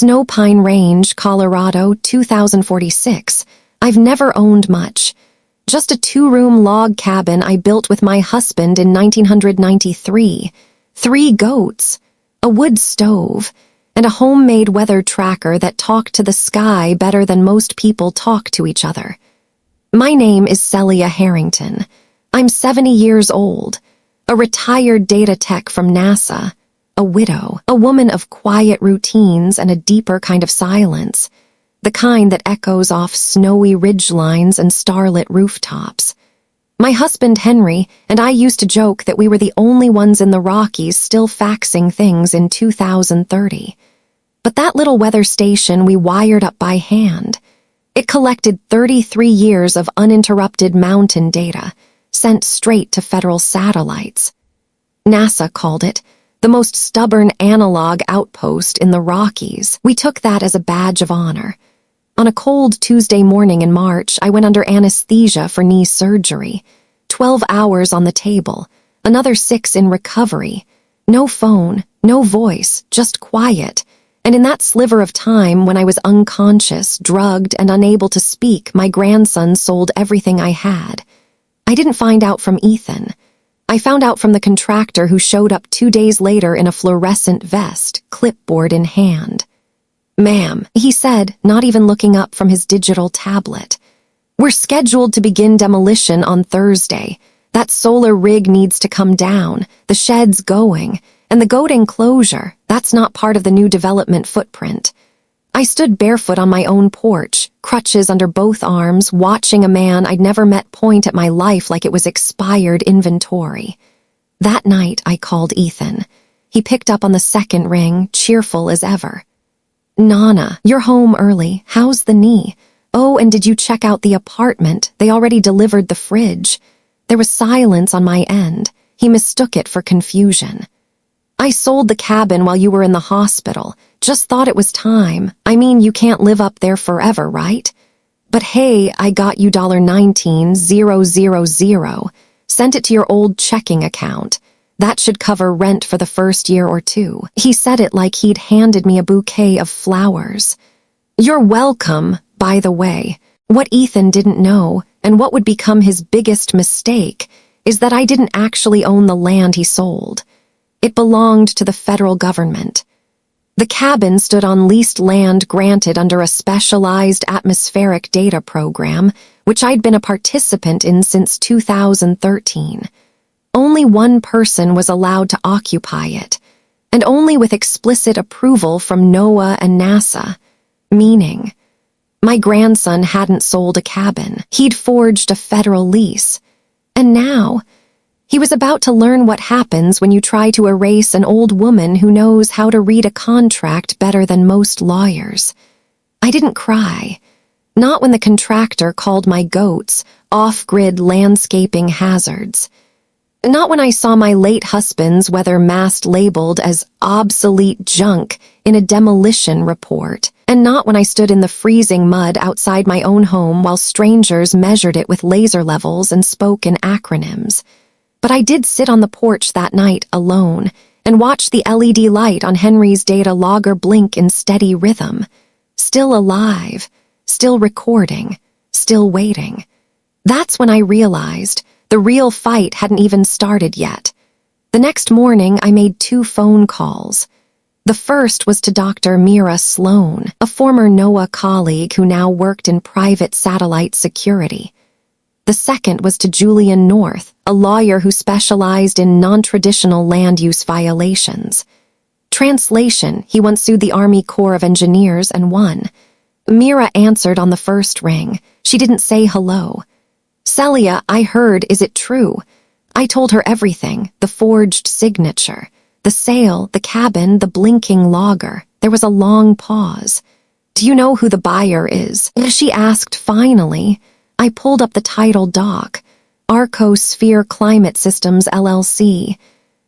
Snowpine Range, Colorado, 2046. I've never owned much. Just a 2-room log cabin I built with my husband in 1993. 3 goats, a wood stove, and a homemade weather tracker that talked to the sky better than most people talk to each other. My name is Celia Harrington. I'm 70 years old, a retired data tech from NASA, a widow, a woman of quiet routines and a deeper kind of silence, the kind that echoes off snowy ridgelines and starlit rooftops. My husband Henry and I used to joke that we were the only ones in the Rockies still faxing things in 2030. But that little weather station we wired up by hand. It collected 33 years of uninterrupted mountain data, sent straight to federal satellites. NASA called it the most stubborn analog outpost in the Rockies. We took that as a badge of honor. On a cold Tuesday morning in March, I went under anesthesia for knee surgery. 12 hours on the table, another 6 in recovery. No phone, no voice, just quiet. And in that sliver of time when I was unconscious, drugged, and unable to speak, my grandson sold everything I had. I didn't find out from Ethan. I found out from the contractor who showed up 2 days later in a fluorescent vest, clipboard in hand. "Ma'am," he said, not even looking up from his digital tablet. "We're scheduled to begin demolition on Thursday. That solar rig needs to come down, the shed's going, and the goat enclosure, that's not part of the new development footprint." I stood barefoot on my own porch, crutches under both arms, watching a man I'd never met point at my life like it was expired inventory. That night, I called Ethan. He picked up on the second ring, cheerful as ever. "Nana, you're home early. How's the knee? Oh, and did you check out the apartment? They already delivered the fridge." There was silence on my end. He mistook it for confusion. "I sold the cabin while you were in the hospital. Just thought it was time. I mean, you can't live up there forever, right? But hey, I got you $19,000. Sent it to your old checking account. That should cover rent for the first year or 2. He said it like he'd handed me a bouquet of flowers. "You're welcome, by the way." What Ethan didn't know, and what would become his biggest mistake, is that I didn't actually own the land he sold. It belonged to the federal government. The cabin stood on leased land granted under a specialized atmospheric data program, which I'd been a participant in since 2013. Only one person was allowed to occupy it, and only with explicit approval from NOAA and NASA, meaning my grandson hadn't sold a cabin. He'd forged a federal lease. And now, he was about to learn what happens when you try to erase an old woman who knows how to read a contract better than most lawyers. I didn't cry. Not when the contractor called my goats off-grid landscaping hazards. Not when I saw my late husband's weather mast labeled as obsolete junk in a demolition report. And not when I stood in the freezing mud outside my own home while strangers measured it with laser levels and spoke in acronyms. But I did sit on the porch that night alone and watch the LED light on Henry's data logger blink in steady rhythm. Still alive, still recording, still waiting. That's when I realized the real fight hadn't even started yet. The next morning, I made 2 phone calls. The first was to Dr. Mira Sloan, a former NOAA colleague who now worked in private satellite security. The second was to Julian North, a lawyer who specialized in non-traditional land use violations. Translation, he once sued the Army Corps of Engineers and won. Mira answered on the first ring. She didn't say hello. "Celia, I heard, is it true?" I told her everything, the forged signature, the sale, the cabin, the blinking logger. There was a long pause. "Do you know who the buyer is?" she asked finally. I pulled up the title doc. Arcosphere Climate Systems, LLC.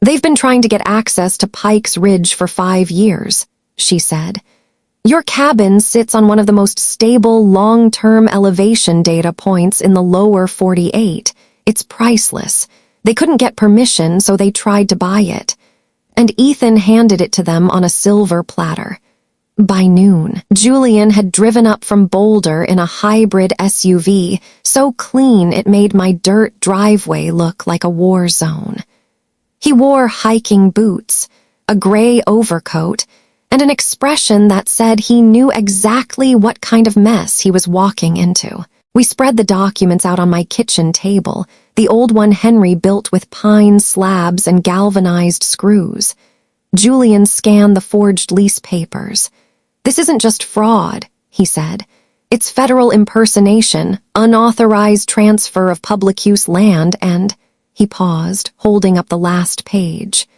"They've been trying to get access to Pikes Ridge for 5 years, she said. "Your cabin sits on one of the most stable long-term elevation data points in the lower 48. It's priceless. They couldn't get permission, so they tried to buy it." And Ethan handed it to them on a silver platter. By noon, Julian had driven up from Boulder in a hybrid SUV, so clean it made my dirt driveway look like a war zone. He wore hiking boots, a gray overcoat, and an expression that said he knew exactly what kind of mess he was walking into. We spread the documents out on my kitchen table, the old one Henry built with pine slabs and galvanized screws. Julian scanned the forged lease papers. "This isn't just fraud," he said. "It's federal impersonation, unauthorized transfer of public use land, and—" He paused, holding up the last page.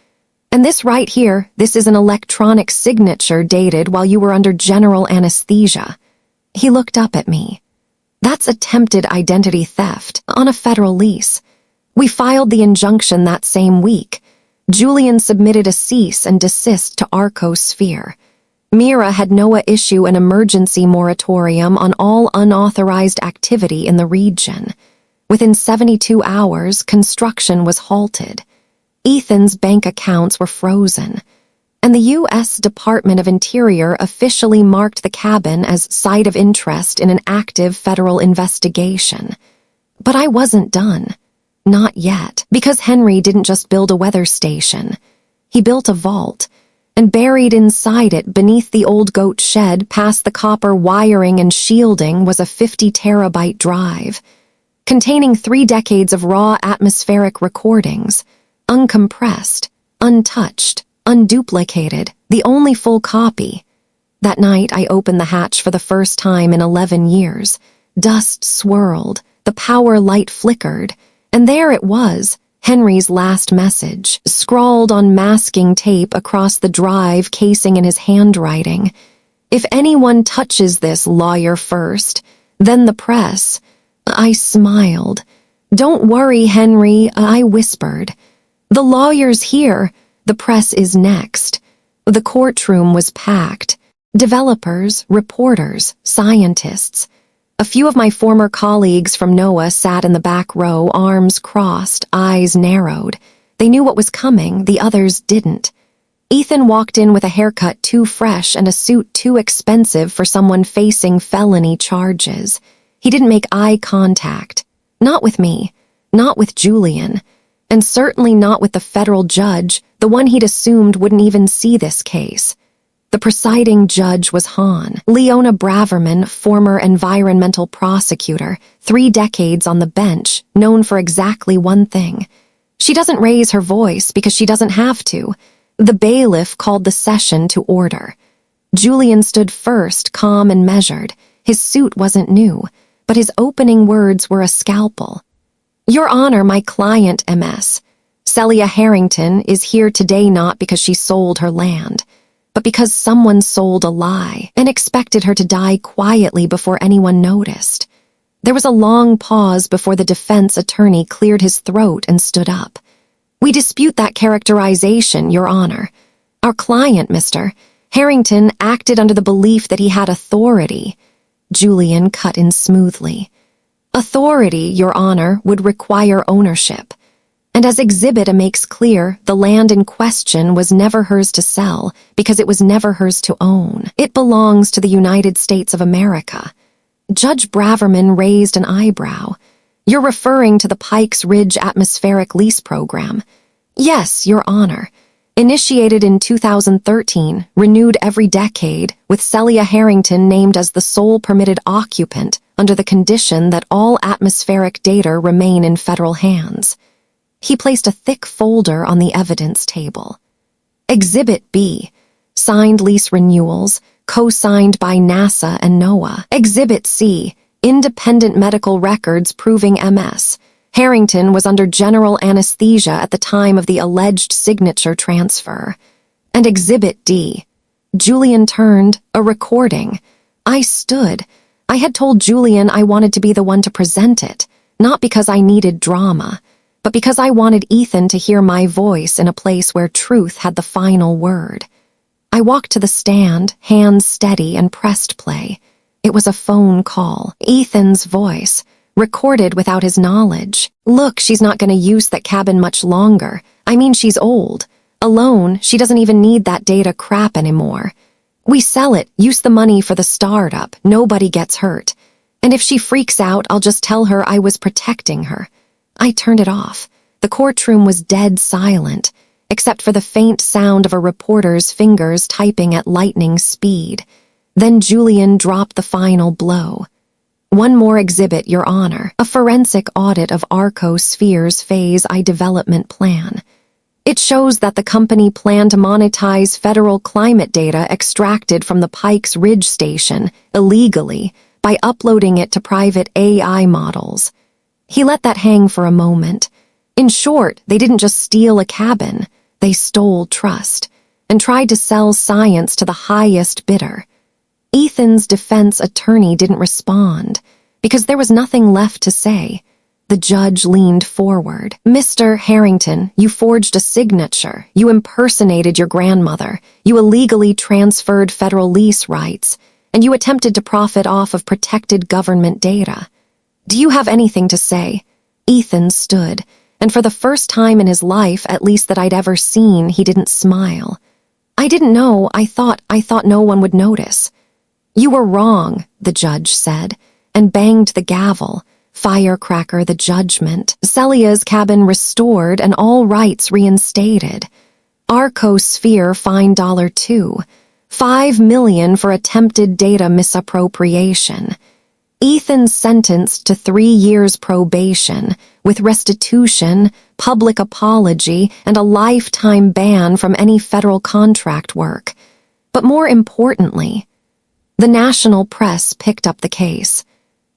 "And this right here, this is an electronic signature dated while you were under general anesthesia." He looked up at me. "That's attempted identity theft on a federal lease. We filed the injunction that same week. Julian submitted a cease and desist to Arcosphere. Mira had NOAA issue an emergency moratorium on all unauthorized activity in the region. Within 72 hours, construction was halted. Ethan's bank accounts were frozen, and the U.S. Department of Interior officially marked the cabin as site of interest in an active federal investigation. But I wasn't done. Not yet, because Henry didn't just build a weather station. He built a vault, and buried inside it beneath the old goat shed past the copper wiring and shielding was a 50-terabyte drive, containing 3 decades of raw atmospheric recordings, uncompressed, untouched, unduplicated, the only full copy. That night I opened the hatch for the first time in 11 years. Dust swirled, the power light flickered, and there it was, Henry's last message, scrawled on masking tape across the drive casing in his handwriting. "If anyone touches this, lawyer first, then the press." I smiled. "Don't worry, Henry," I whispered. "The lawyer's here. The press is next." The courtroom was packed. Developers, reporters, scientists. A few of my former colleagues from NOAA sat in the back row, arms crossed, eyes narrowed. They knew what was coming, the others didn't. Ethan walked in with a haircut too fresh and a suit too expensive for someone facing felony charges. He didn't make eye contact. Not with me, not with Julian, and certainly not with the federal judge, the one he'd assumed wouldn't even see this case. The presiding judge was Hahn, Leona Braverman, former environmental prosecutor, 3 decades on the bench, known for exactly one thing. She doesn't raise her voice because she doesn't have to. The bailiff called the session to order. Julian stood first, calm and measured. His suit wasn't new, but his opening words were a scalpel. "Your Honor, my client, MS. Celia Harrington, is here today not because she sold her land, but because someone sold a lie and expected her to die quietly before anyone noticed." There was a long pause before the defense attorney cleared his throat and stood up. "We dispute that characterization, Your Honor. Our client, Mr. Harrington, acted under the belief that he had authority." Julian cut in smoothly. "Authority, Your Honor, would require ownership. And as Exhibit A makes clear, the land in question was never hers to sell because it was never hers to own. It belongs to the United States of America." Judge Braverman raised an eyebrow. "You're referring to the Pikes Ridge Atmospheric Lease Program." "Yes, Your Honor. Initiated in 2013, renewed every decade, with Celia Harrington named as the sole permitted occupant under the condition that all atmospheric data remain in federal hands." He placed a thick folder on the evidence table. Exhibit B, signed lease renewals, co-signed by NASA and NOAA. Exhibit C, independent medical records proving MS. Harrington was under general anesthesia at the time of the alleged signature transfer. And Exhibit D. Julian turned, a recording. I stood. I had told Julian I wanted to be the one to present it, not because I needed drama, but because I wanted Ethan to hear my voice in a place where truth had the final word. I walked to the stand, hands steady, and pressed play. It was a phone call, Ethan's voice, recorded without his knowledge. "Look, she's not going to use that cabin much longer. I mean, she's old. Alone, she doesn't even need that data crap anymore. We sell it, use the money for the startup, nobody gets hurt. And if she freaks out, I'll just tell her I was protecting her. I turned it off. The courtroom was dead silent, except for the faint sound of a reporter's fingers typing at lightning speed. Then Julian dropped the final blow. One more exhibit, Your Honor, a forensic audit of Arco-Sphere's Phase I development plan. It shows that the company planned to monetize federal climate data extracted from the Pikes Ridge station illegally by uploading it to private AI models. He let that hang for a moment. In short, they didn't just steal a cabin, they stole trust and tried to sell science to the highest bidder. Ethan's defense attorney didn't respond because there was nothing left to say. The judge leaned forward. Mr. Harrington, you forged a signature. You impersonated your grandmother. You illegally transferred federal lease rights. And you attempted to profit off of protected government data. Do you have anything to say? Ethan stood, and for the first time in his life, at least that I'd ever seen, he didn't smile. I didn't know. I thought no one would notice. You were wrong, the judge said, and banged the gavel. Firecracker the judgment. Celia's cabin restored and all rights reinstated. Arco-Sphere fine $2. $5 million for attempted data misappropriation. Ethan sentenced to 3 years probation, with restitution, public apology, and a lifetime ban from any federal contract work. But more importantly, the national press picked up the case.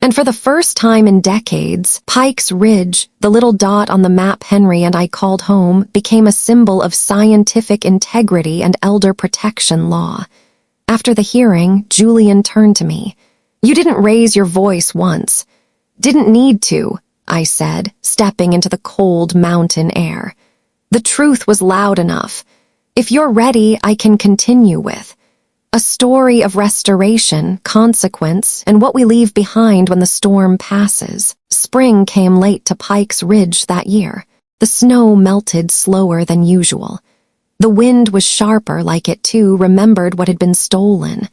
And for the first time in decades, Pikes Ridge, the little dot on the map Henry and I called home, became a symbol of scientific integrity and elder protection law. After the hearing, Julian turned to me. You didn't raise your voice once. Didn't need to, I said, stepping into the cold mountain air. The truth was loud enough. If you're ready, I can continue with a story of restoration, consequence, and what we leave behind when the storm passes. Spring came late to Pikes Ridge that year. The snow melted slower than usual. The wind was sharper, like it too remembered what had been stolen.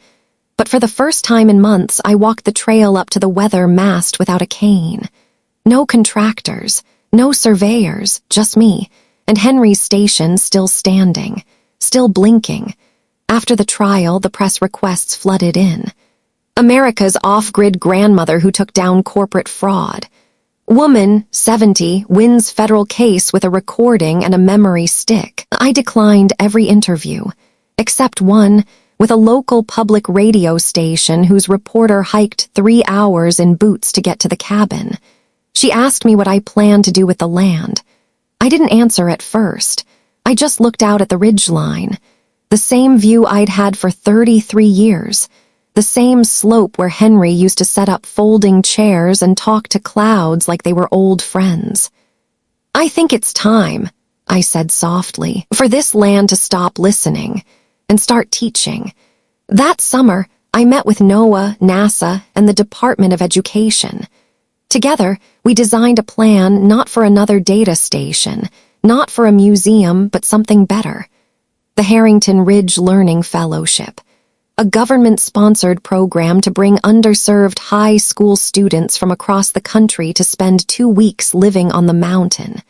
But for the first time in months, I walked the trail up to the weather mast without a cane. No contractors, no surveyors, just me, and Henry's station still standing, still blinking. After the trial, the press requests flooded in. America's off-grid grandmother who took down corporate fraud. Woman, 70, wins federal case with a recording and a memory stick. I declined every interview, except one with a local public radio station whose reporter hiked 3 hours in boots to get to the cabin. She asked me what I planned to do with the land. I didn't answer at first. I just looked out at the ridgeline. The same view I'd had for 33 years. The same slope where Henry used to set up folding chairs and talk to clouds like they were old friends. I think it's time, I said softly, for this land to stop listening and start teaching. That summer, I met with NOAA, NASA, and the Department of Education. Together, we designed a plan not for another data station, not for a museum, but something better. The Harrington Ridge Learning Fellowship, a government-sponsored program to bring underserved high school students from across the country to spend 2 weeks living on the mountain.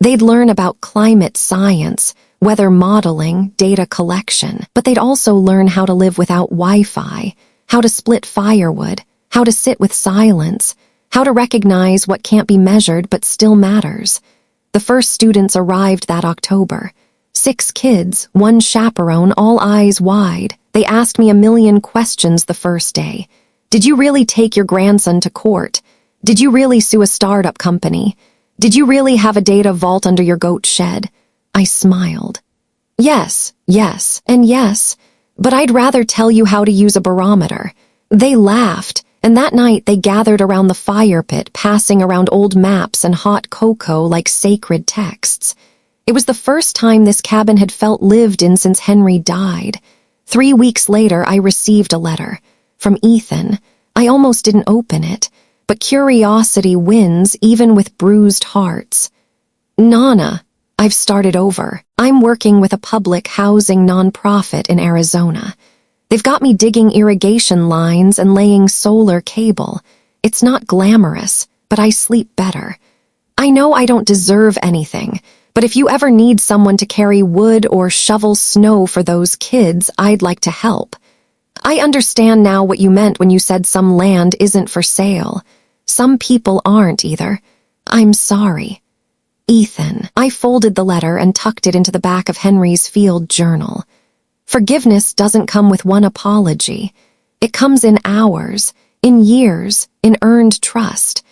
They'd learn about climate science, weather modeling, data collection, but they'd also learn how to live without Wi-Fi, how to split firewood, how to sit with silence, how to recognize what can't be measured but still matters. The first students arrived that October. 6 kids, 1 chaperone, all eyes wide. They asked me a million questions the first day. Did you really take your grandson to court? Did you really sue a startup company? Did you really have a data vault under your goat shed? I smiled. Yes, and yes, but I'd rather tell you how to use a barometer. They laughed, and that night they gathered around the fire pit, passing around old maps and hot cocoa like sacred texts. It was the first time this cabin had felt lived in since Henry died. 3 weeks later, I received a letter from Ethan. I almost didn't open it, but curiosity wins even with bruised hearts. Nana, I've started over. I'm working with a public housing nonprofit in Arizona. They've got me digging irrigation lines and laying solar cable. It's not glamorous, but I sleep better. I know I don't deserve anything, but if you ever need someone to carry wood or shovel snow for those kids, I'd like to help. I understand now what you meant when you said some land isn't for sale. Some people aren't either. I'm sorry. Ethan. I folded the letter and tucked it into the back of Henry's field journal. Forgiveness doesn't come with one apology. It comes in hours, in years, in earned trust.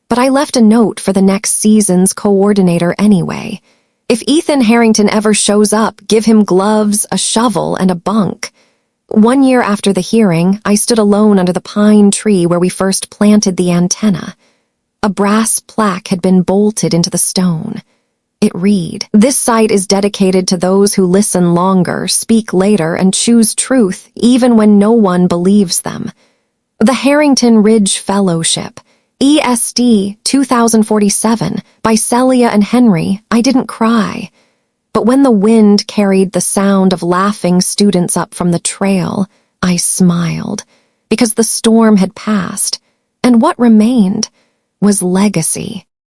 But I left a note for the next season's coordinator anyway. If Ethan Harrington ever shows up, give him gloves, a shovel, and a bunk. 1 year after the hearing, I stood alone under the pine tree where we first planted the antenna. A brass plaque had been bolted into the stone. It read, "This site is dedicated to those who listen longer, speak later, and choose truth, even when no one believes them. The Harrington Ridge Fellowship, ESD 2047, by Celia and Henry." I didn't cry. But when the wind carried the sound of laughing students up from the trail, I smiled, because the storm had passed, and what remained was legacy.